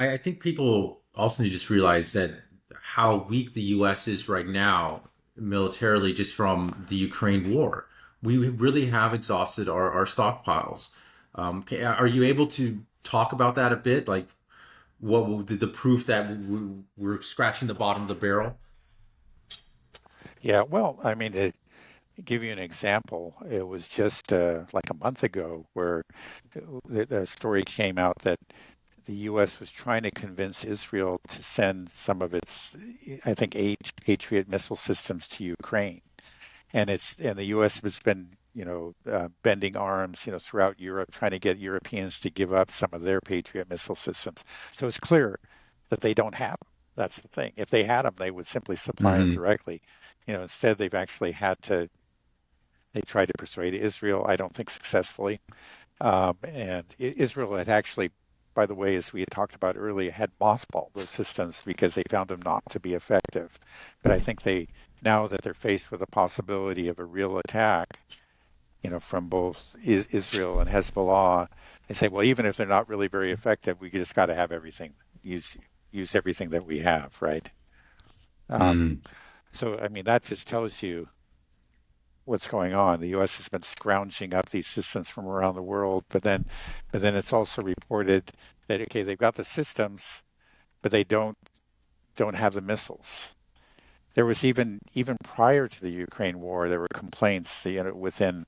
I think people also need to just realize that how weak the U.S. is right now militarily, just from the Ukraine war. We really have exhausted our stockpiles. Are you able to talk about that a bit? Like, the proof that we're scratching the bottom of the barrel? Yeah, well, I mean, to give you an example, it was just like a month ago where the story came out that the U.S. was trying to convince Israel to send some of its, I think, eight Patriot missile systems to Ukraine. And the U.S. has been, bending arms, throughout Europe, trying to get Europeans to give up some of their Patriot missile systems. So it's clear that they don't have them. That's the thing. If they had them, they would simply supply them Hmm. directly. Instead, they've actually had to. They tried to persuade Israel. I don't think successfully. And Israel had actually, by the way, as we had talked about earlier, had mothballed those systems because they found them not to be effective. But I think now that they're faced with the possibility of a real attack, from both Israel and Hezbollah, they say, well, even if they're not really very effective, we just got to have everything, use everything that we have, right? Um, Hmm. so, I mean, that just tells you what's going on. The U.S. has been scrounging up these systems from around the world, but then it's also reported that okay, they've got the systems, but they don't have the missiles. There was even prior to the Ukraine war, there were complaints, within,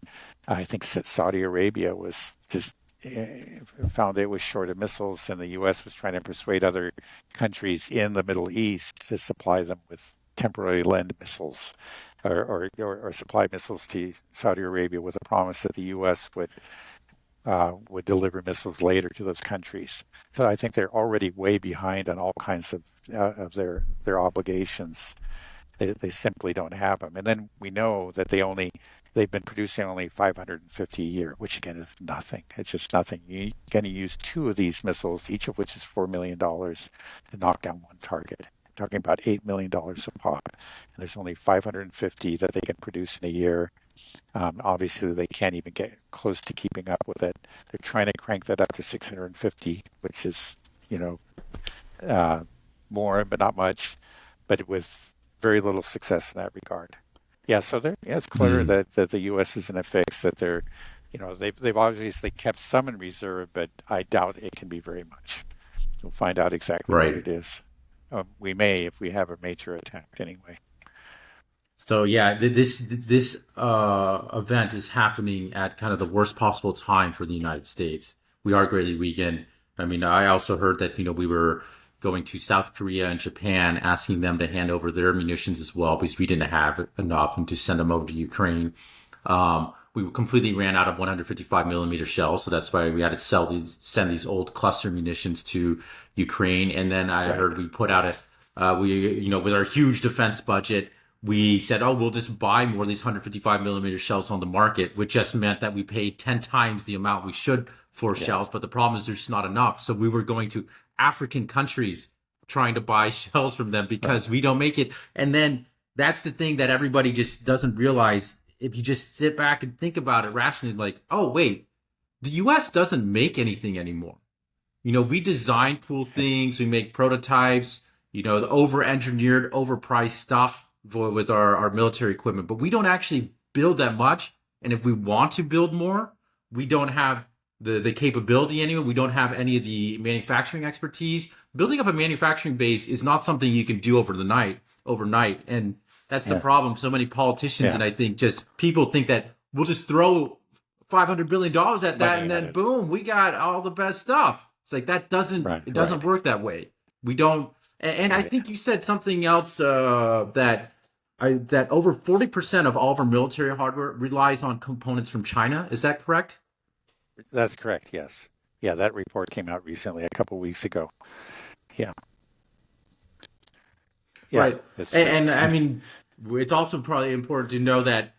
I think Saudi Arabia was just found it was short of missiles, and the U.S. was trying to persuade other countries in the Middle East to supply them with temporary lend missiles, or supply missiles to Saudi Arabia with a promise that the U.S. would deliver missiles later to those countries. So I think they're already way behind on all kinds of their obligations. They simply don't have them. And then we know that they've been producing only 550 a year, which again is nothing. It's just nothing. You're going to use two of these missiles, each of which is $4 million, to knock down one target. Talking about $8 million a pop, and there's only 550 that they can produce in a year. Obviously, they can't even get close to keeping up with it. They're trying to crank that up to 650, which is, you know, uh, more, but not much, but with very little success in that regard. Yeah, so yeah, it's clear Hmm. that the U.S. is in a fix. That they've obviously kept some in reserve, but I doubt it can be very much. We'll find out exactly what Right. it is. We may if we have a major attack anyway. So yeah, this event is happening at kind of the worst possible time for the United States. We are greatly weakened. I mean, I also heard that we were going to South Korea and Japan, asking them to hand over their munitions as well because we didn't have enough and to send them over to Ukraine. We completely ran out of 155 millimeter shells, so that's why we had to send these old cluster munitions to Ukraine. And then I Right. heard we put out with our huge defense budget, we said, oh, we'll just buy more of these 155 millimeter shells on the market, which just meant that we paid 10 times the amount we should for Yeah. shells. But the problem is there's just not enough. So we were going to African countries trying to buy shells from them Right. because we don't make it. And then that's the thing that everybody just doesn't realize. If you just sit back and think about it rationally, like, oh, wait, the US doesn't make anything anymore. We design cool things, we make prototypes, the over engineered, overpriced stuff with our military equipment, but we don't actually build that much. And if we want to build more, we don't have the capability anyway. We don't have any of the manufacturing expertise. Building up a manufacturing base is not something you can do overnight. And that's the Yeah. problem. So many politicians, Yeah. and I think just people think that we'll just throw $500 billion at that, Money and at then it. boom, we got all the best stuff. It's like that doesn't Right. it doesn't Right. work that way. We don't. And I Right. think you said something else that over 40% of all of our military hardware relies on components from China. Is that correct? That's correct. Yes. Yeah. That report came out recently, a couple of weeks ago. Yeah. Yeah. Right. That's true. And I mean, it's also probably important to know that.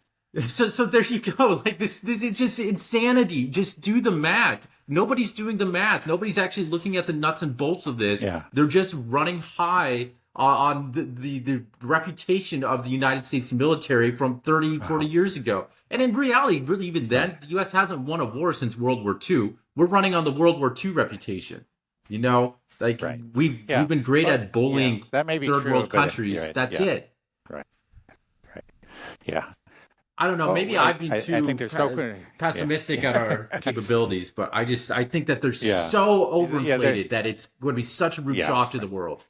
So there you go. Like this is just insanity. Just do the math. Nobody's doing the math. Nobody's actually looking at the nuts and bolts of this. Yeah. They're just running high on the reputation of the United States military from 30, 40 Uh-huh. years ago. And in reality, really, even Right. then, the U.S. hasn't won a war since World War II. We're running on the World War II reputation. You know, Like right. we've Yeah. been great Well, at yeah, bullying that may be third true, world but countries. yeah, That's yeah, it. right, right. Yeah. I don't know. Well, Maybe I've been I think too there's no, yeah, pessimistic at our yeah, capabilities, but I think that they're yeah, so yeah, there, overinflated that it's going to be such a rude yeah, shock to the right. world.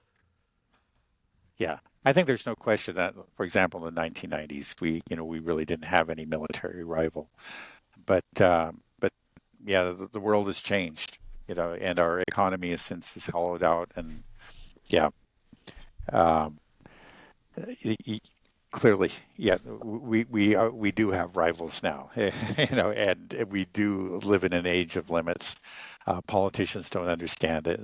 Yeah. I think there's no question that, for example, in the 1990s, we really didn't have any military rival. But yeah, the world has changed, and our economy has since is hollowed out, and yeah, um, y- y- clearly, yeah, we do have rivals now, and we do live in an age of limits. Politicians don't understand it.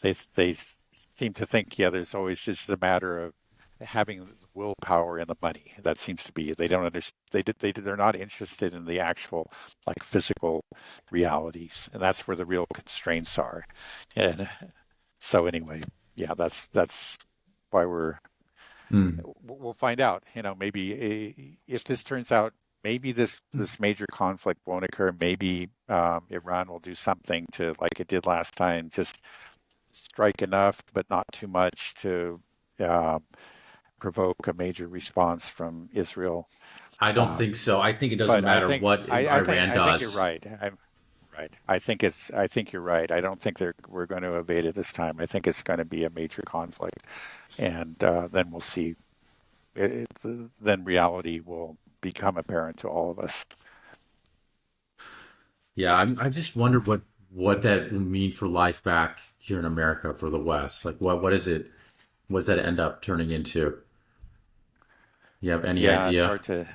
They seem to think, yeah, there's always just a matter of having the willpower and the money. That seems to be they don't understand. They're not interested in the actual like physical realities, and that's where the real constraints are. And so anyway, yeah, that's why Hmm. we'll find out. Maybe if this turns out, maybe this major conflict won't occur. Maybe Iran will do something to, like it did last time, just strike enough, but not too much to uh, provoke a major response from Israel. I don't Um, think so. I think it doesn't but I matter think what Iran I think you're does. right. I'm right. I think you're right. I don't think we're going to evade it this time. I think it's going to be a major conflict, and then we'll see. Then reality will become apparent to all of us. Yeah, I just wonder what that would mean for life back here in America for the West. Like what is it? What does that end up turning into? You have any Yeah, it's idea? hard to.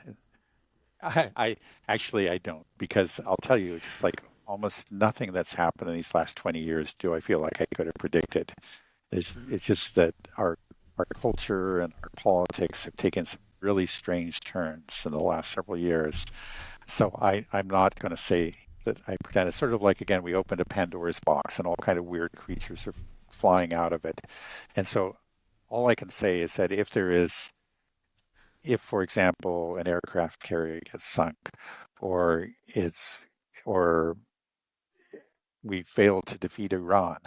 I actually I don't, because I'll tell you, just like almost nothing that's happened in these last 20 years do I feel like I could have predicted. It's just that our culture and our politics have taken some really strange turns in the last several years. So I'm not going to say that I pretend. It's sort of like, again, we opened a Pandora's box and all kind of weird creatures are flying out of it. And so all I can say is that if, for example, an aircraft carrier gets sunk, or it's or we fail to defeat Iran,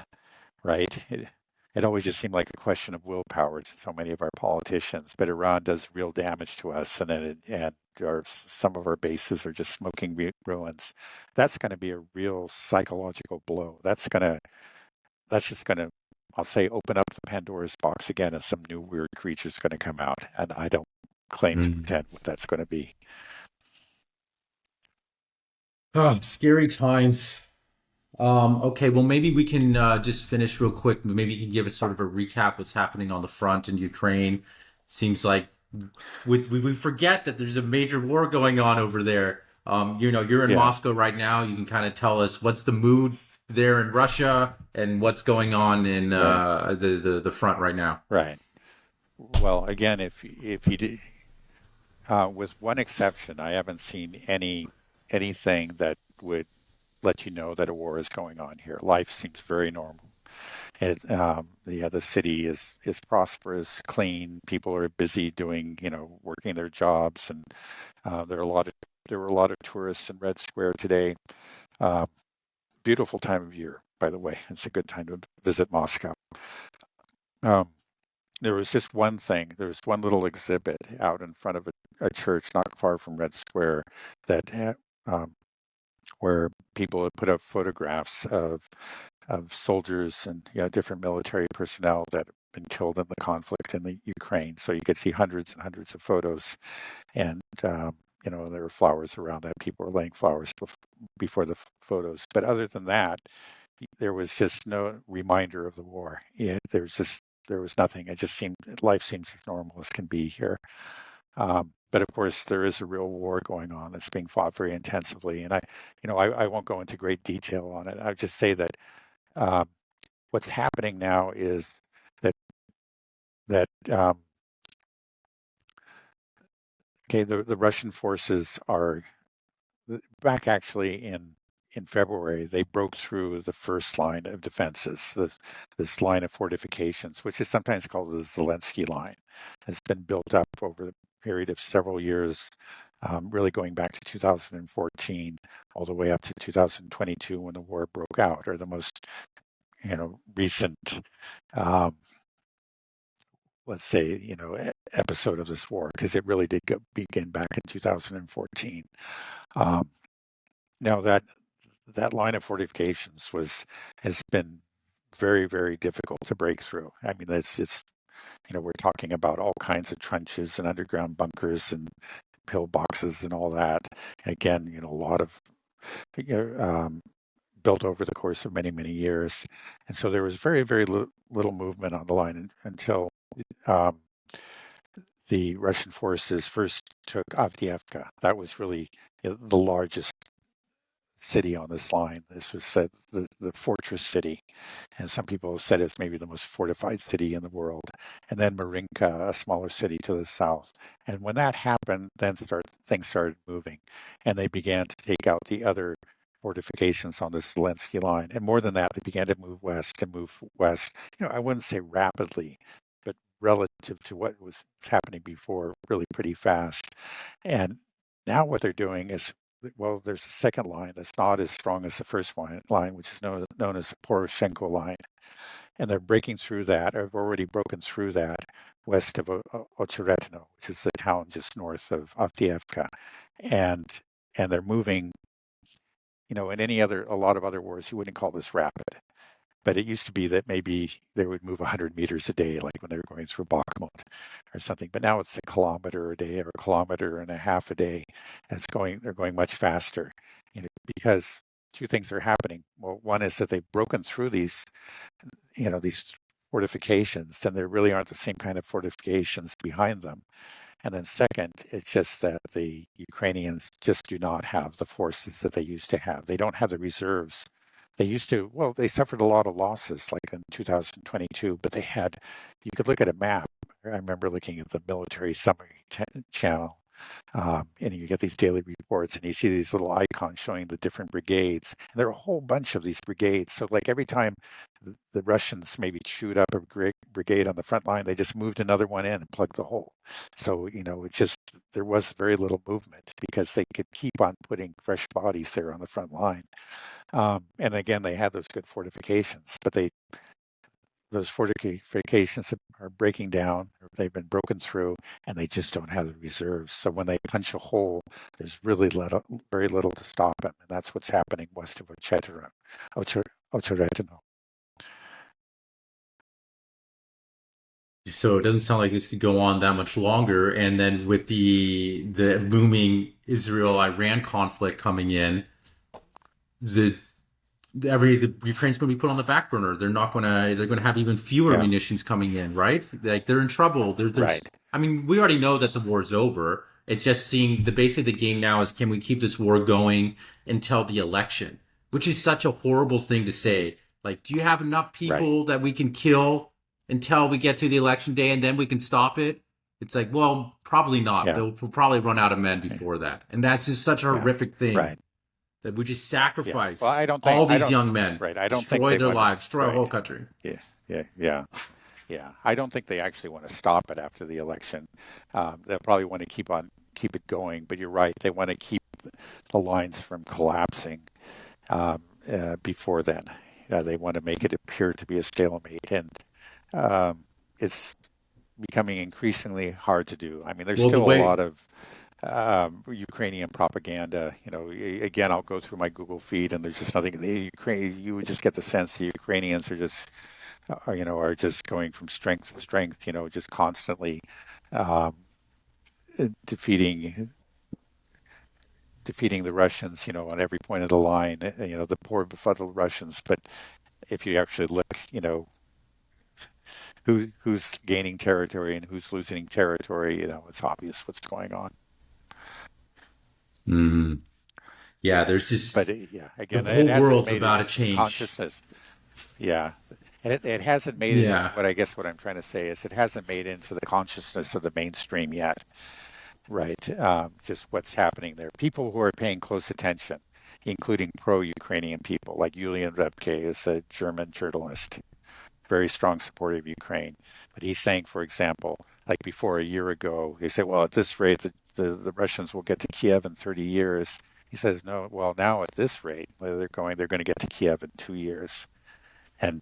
right? It always just seemed like a question of willpower to so many of our politicians. But Iran does real damage to us, and some of our bases are just smoking ruins. That's going to be a real psychological blow. That's just going to, I'll say, open up the Pandora's box again, and some new weird creature's going to come out. And I don't claim to Mm. pretend what that's going to be. Oh, scary times. Okay, well, maybe we can just finish real quick. Maybe you can give us sort of a recap what's happening on the front in Ukraine. Seems like we forget that there's a major war going on over there. You're in Yeah, Moscow right now. You can kind of tell us what's the mood there in Russia and what's going on in right, the front right now. right. Well, again, if you did, with one exception, I haven't seen anything that would let you know that a war is going on here. Life seems very normal. The city is prosperous, clean. People are busy doing, working their jobs, and there were a lot of tourists in Red Square today. Uh, Beautiful time of year, by the way. It's a good time to visit Moscow. Um, there was just one thing. There was one little exhibit out in front of a church not far from Red Square that um, where people had put up photographs of soldiers and different military personnel that have been killed in the conflict in the Ukraine. So you could see hundreds and hundreds of photos, and there were flowers around that. People were laying flowers before the photos. But other than that, there was just no reminder of the war. There was nothing. It just seemed life seems as normal as can be here. But of course, there is a real war going on that's being fought very intensively, and I won't go into great detail on it. I would just say that um, what's happening now is that that okay, the Russian forces are back actually in February. They broke through the first line of defenses, this line of fortifications, which is sometimes called the Zelensky line. It's been built up over the period of several years, really going back to 2014 all the way up to 2022 when the war broke out, or the most recent, um, let's say, episode of this war, because it really did begin back in 2014. Um, now that line of fortifications has been very, very difficult to break through. I mean, it's we're talking about all kinds of trenches and underground bunkers and pillboxes and all that. Again, a lot of you know, um, built over the course of many, many years. And so there was very, very little movement on the line until um, the Russian forces first took Avdiivka. That was really the largest city on this line. This was the fortress city, and some people have said it's maybe the most fortified city in the world. And then Marinka, a smaller city to the south. And when that happened, then things started moving, and they began to take out the other fortifications on the Zelensky line. And more than that, they began to move west and move west. I wouldn't say rapidly, but relative to what was happening before, really pretty fast. And now what they're doing is, well, there's a second line that's not as strong as the first line, which is known as the Poroshenko line. And they're breaking through that, or have already broken through that, west of Ocheretino, which is the town just north of Avdiivka. And they're moving, in a lot of other wars, you wouldn't call this rapid. But it used to be that maybe they would move 100 meters a day, like when they were going through Bakhmut or something. But now it's a kilometer a day or a kilometer and a half a day. They're going much faster, because two things are happening. Well, one is that they've broken through these fortifications, and there really aren't the same kind of fortifications behind them. And then second, it's just that the Ukrainians just do not have the forces that they used to have. They don't have the reserves. They used to, well, they suffered a lot of losses like in 2022, but you could look at a map. I remember looking at the Military Summary channel, and you get these daily reports and you see these little icons showing the different brigades. And there are a whole bunch of these brigades. So like every time the Russians maybe chewed up a brigade on the front line, they just moved another one in and plugged the hole. So, there was very little movement because they could keep on putting fresh bodies there on the front line. And again, they had those good fortifications, but those fortifications are breaking down. They've been broken through, and they just don't have the reserves. So when they punch a hole, there's really very little to stop them, and that's what's happening west of Ocheretino. So it doesn't sound like this could go on that much longer. And then with the looming Israel-Iran conflict coming in, the the Ukraine's going to be put on the back burner. They're going to have even fewer Yeah, munitions coming in, right? Like they're in trouble. There's right, I mean, we already know that the war's over. It's just seeing basically the game now is, can we keep this war going until the election? Which is such a horrible thing to say. Like, do you have enough right. people that we can kill until we get to the election day and then we can stop it? It's like, well, probably not. Yeah, We'll probably run out of men before that. And that's just such a yeah, horrific thing right. that we just Yeah. Well, sacrifice all I these don't, young men, right. I don't think destroy they their want to, lives, destroy a whole right. country. Yeah, yeah. Yeah, I don't think they actually want to stop it after the election. They'll probably want to keep it going. But you're right; they want to keep the lines from collapsing before then. They want to make it appear to be a stalemate, and it's becoming increasingly hard to do. I mean, there's Well, the still a way lot of Ukrainian propaganda. Again, I'll go through my Google feed, and there's just nothing. You would just get the sense the Ukrainians are just going from strength to strength. Just constantly um, defeating defeating the Russians. On every point of the line. The poor befuddled Russians. But if you actually look, who's gaining territory and who's losing territory, it's obvious what's going on. mm, yeah, there's just But yeah, the again, it whole hasn't world's made it about to into the change. consciousness. Yeah, and it hasn't made it into Yeah. what I'm trying to say is it hasn't made it into the consciousness of the mainstream yet, right? Just what's happening there. People who are paying close attention, including pro-Ukrainian people, like Julian Rebke is a German journalist, very strong supporter of Ukraine. But he's saying, for example, like before a year ago, he said, well, at this rate, the Russians will get to Kiev in 30 years. He says, no, well, now at this rate, they're going to get to Kiev in 2 years. And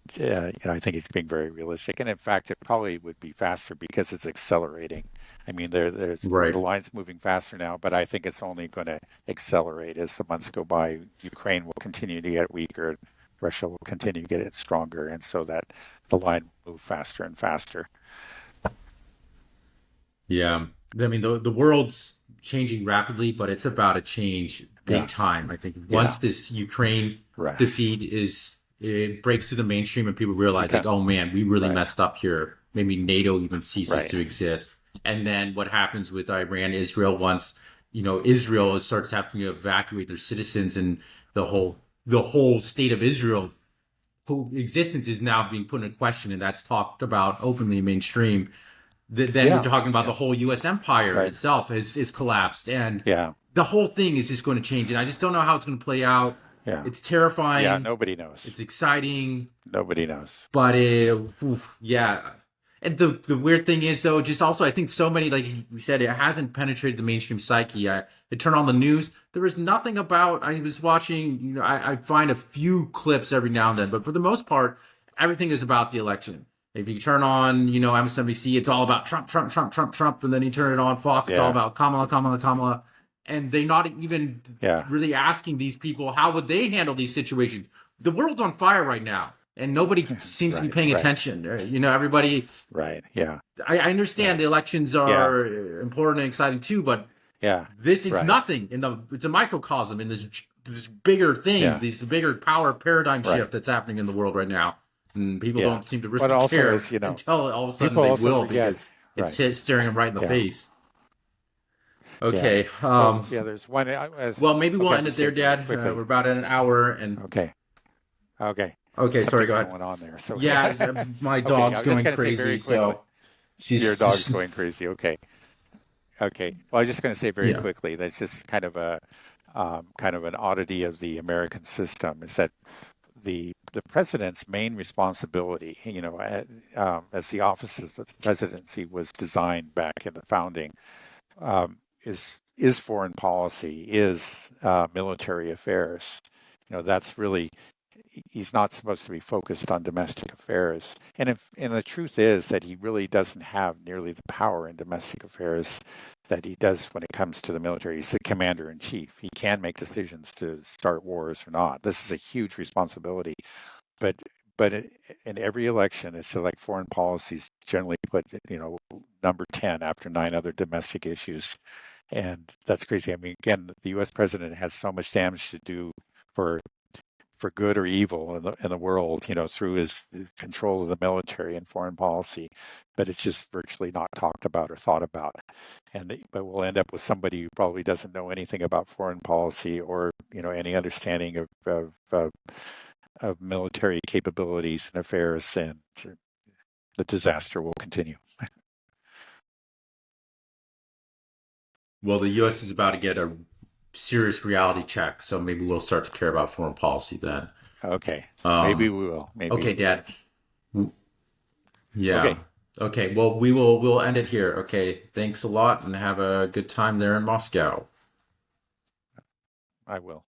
I think he's being very realistic. And in fact, it probably would be faster because it's accelerating. I mean, the Right. line's moving faster now, but I think it's only going to accelerate as the months go by. Ukraine will continue to get weaker. Russia will continue to get it stronger, and so that the line will move faster and faster. Yeah. I mean, the world's changing rapidly, but it's about to change big Yeah, time. I think once yeah, this Ukraine right. defeat it breaks through the mainstream and people realize like, Become oh man, we really right, messed up here. Maybe NATO even ceases right. to exist. And then what happens with Iran, Israel, once, Israel starts having to evacuate their citizens and the whole state of Israel whose existence is now being put in question, and that's talked about openly in mainstream. Then we're Yeah, talking about the yeah, whole U.S. empire right. itself has collapsed, and Yeah, the whole thing is just going to change. And I just don't know how it's going to play out. yeah, It's yeah. terrifying. Nobody knows. It's exciting, Nobody knows. but yeah. And the weird thing is though, just also I think so many, like we said, it hasn't penetrated the mainstream psyche. I turn on the news, there was nothing about. I was watching, I find a few clips every now and then, but for the most part, everything is about the election. If you turn on, MSNBC, it's all about Trump, Trump, Trump, Trump, Trump, and then you turn it on Fox, it's all Yeah, about Kamala, Kamala, Kamala, and they're not even yeah. really asking these people how would they handle these situations. The world's on fire right now and nobody seems to be Right, paying right, attention. Everybody. right. Yeah, I understand right. the elections Yeah, are important and exciting too, but yeah. this it's Right. nothing it's a microcosm in this bigger thing, Yeah, this bigger power paradigm right. shift that's happening in the world right now, and people Yeah. don't seem to But really also care is, until all of a sudden people they also will forget. because it's Right. staring them right in the Yeah. face. Yeah. Okay. Well, yeah, there's one Well, maybe we'll okay, I'll end it just say there, very Dad. We're quickly. about at an hour, and Okay. Okay. okay, sorry, go Something's ahead. going on there. So Yeah, my okay, dog's I'm just going going to say crazy, very quickly. so Your she's dog's just going crazy. Okay. Okay. Well, I'm just going to say very yeah. quickly that's just kind of an oddity of the American system is that the president's main responsibility, as the office of the presidency was designed back in the founding, is foreign policy, is military affairs. That's really he's not supposed to be focused on domestic affairs. And the truth is that he really doesn't have nearly the power in domestic affairs that he does when it comes to the military. He's the commander in chief. He can make decisions to start wars or not. This is a huge responsibility. But in every election, it's like foreign policies generally put number 10 after nine other domestic issues, and that's crazy. I mean, again, the U.S. president has so much damage to do for good or evil in the world, through his control of the military and foreign policy, but it's just virtually not talked about or thought about. But we'll end up with somebody who probably doesn't know anything about foreign policy or any understanding of military capabilities and affairs, and the disaster will continue. Well, the U.S. is about to get a serious reality check, so maybe we'll start to care about foreign policy then. Okay, maybe Um, we will. Maybe okay, we will. Dad. Yeah. Okay, Okay. Well, we'll end it here. Okay. Thanks a lot, and have a good time there in Moscow. I will.